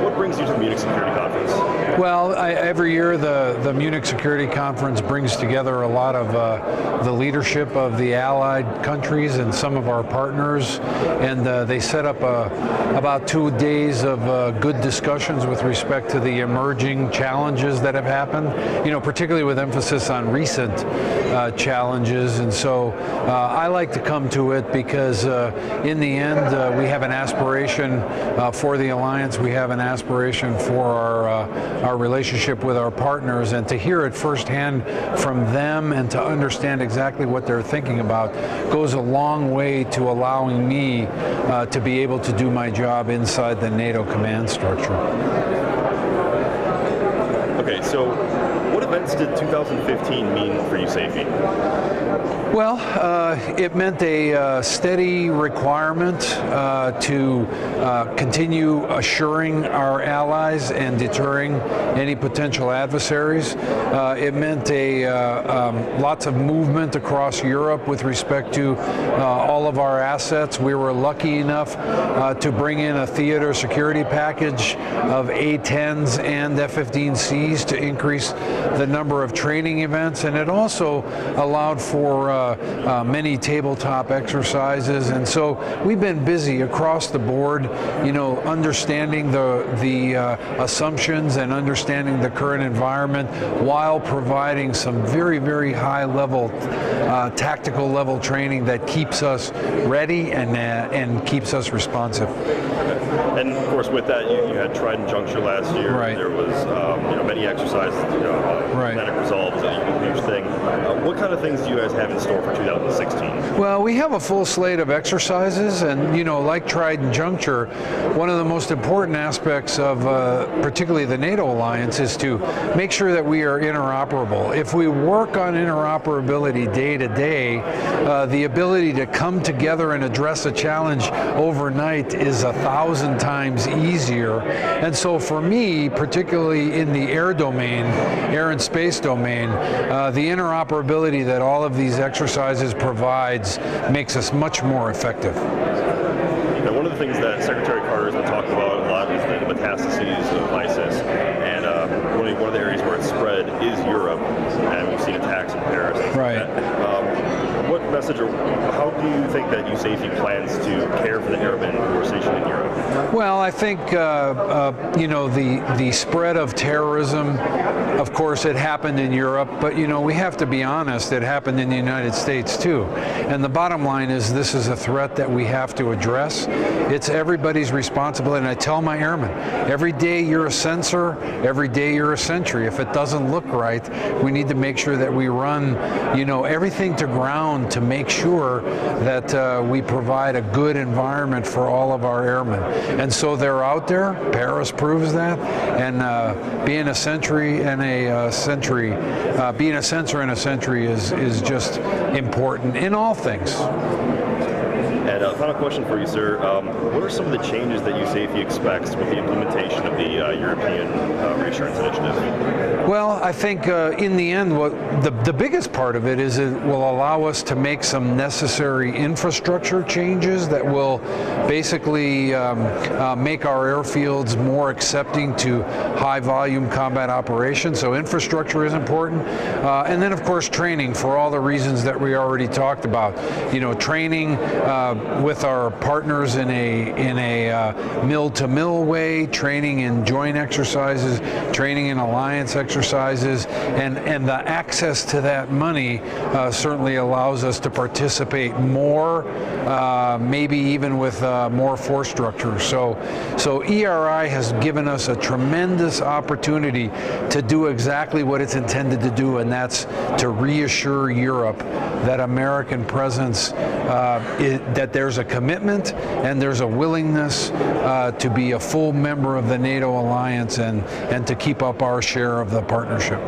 What brings you to the Munich Security Conference? Well, every year the Munich Security Conference brings together a lot of the leadership of the allied countries and some of our partners, and they set up about 2 days of good discussions with respect to the emerging challenges that have happened, particularly with emphasis on recent challenges. And so I like to come to it because in the end we have an aspiration for the alliance, we have an aspiration for our relationship with our partners, and to hear it firsthand from them and to understand exactly what they're thinking about goes a long way to allowing me to be able to do my job inside the NATO command structure. Okay, so what events did 2015 mean for USAFE? Well, it meant a steady requirement to continue assuring our allies and deterring any potential adversaries. It meant lots of movement across Europe with respect to all of our assets. We were lucky enough to bring in a theater security package of A-10s and F-15Cs to increase the number of training events, and it also allowed for many tabletop exercises. And so we've been busy across the board, understanding the assumptions and understanding the current environment while providing some very, very high level tactical level training that keeps us ready and keeps us responsive. And of course, with that, you had Trident Juncture last year. Right. There was many exercises, Right. Atlantic Resolves, a huge thing. What kind of things do you guys have in store for 2016? Well, we have a full slate of exercises, and like Trident Juncture, one of the most important aspects of particularly the NATO alliance is to make sure that we are interoperable. If we work on interoperability day to day, the ability to come together and address a challenge overnight is 1,000 times easier. And so for me, particularly in the air domain, air and space domain, the interoperability that all of these exercises provides makes us much more effective. Now, one of the things that Secretary Carter has been talking about a lot is the metastases of ISIS, and one of the areas where it's spread is Europe, and we've seen attacks in Paris. Right. What message, or how do you think that USAFE plans to care for the airmen who are stationed in Europe? Well, I think the spread of terrorism, of course, it happened in Europe, but we have to be honest, it happened in the United States too. And the bottom line is this is a threat that we have to address. It's everybody's responsibility, and I tell my airmen, every day you're a sensor, every day you're a sentry. If it doesn't look right, we need to make sure that we run everything to ground to make sure that we provide a good environment for all of our airmen. And so they're out there. Paris proves that. And being a sentry and being a sensor and a sentry is just important in all things. And final question for you, sir. What are some of the changes that USAFE expects with the implementation of the European Reassurance Initiative? Well, I think in the end, the biggest part of it is it will allow us to make some necessary infrastructure changes that will basically make our airfields more accepting to high-volume combat operations. So infrastructure is important. And then, of course, training for all the reasons that we already talked about. Training with our partners in a mill-to-mill way, training in joint exercises, training in alliance exercises, and the access to that money certainly allows us to participate more, maybe even with more force structure. So ERI has given us a tremendous opportunity to do exactly what it's intended to do, and that's to reassure Europe that American presence, that there's a commitment and there's a willingness to be a full member of the NATO alliance and to keep up our share of the partnership.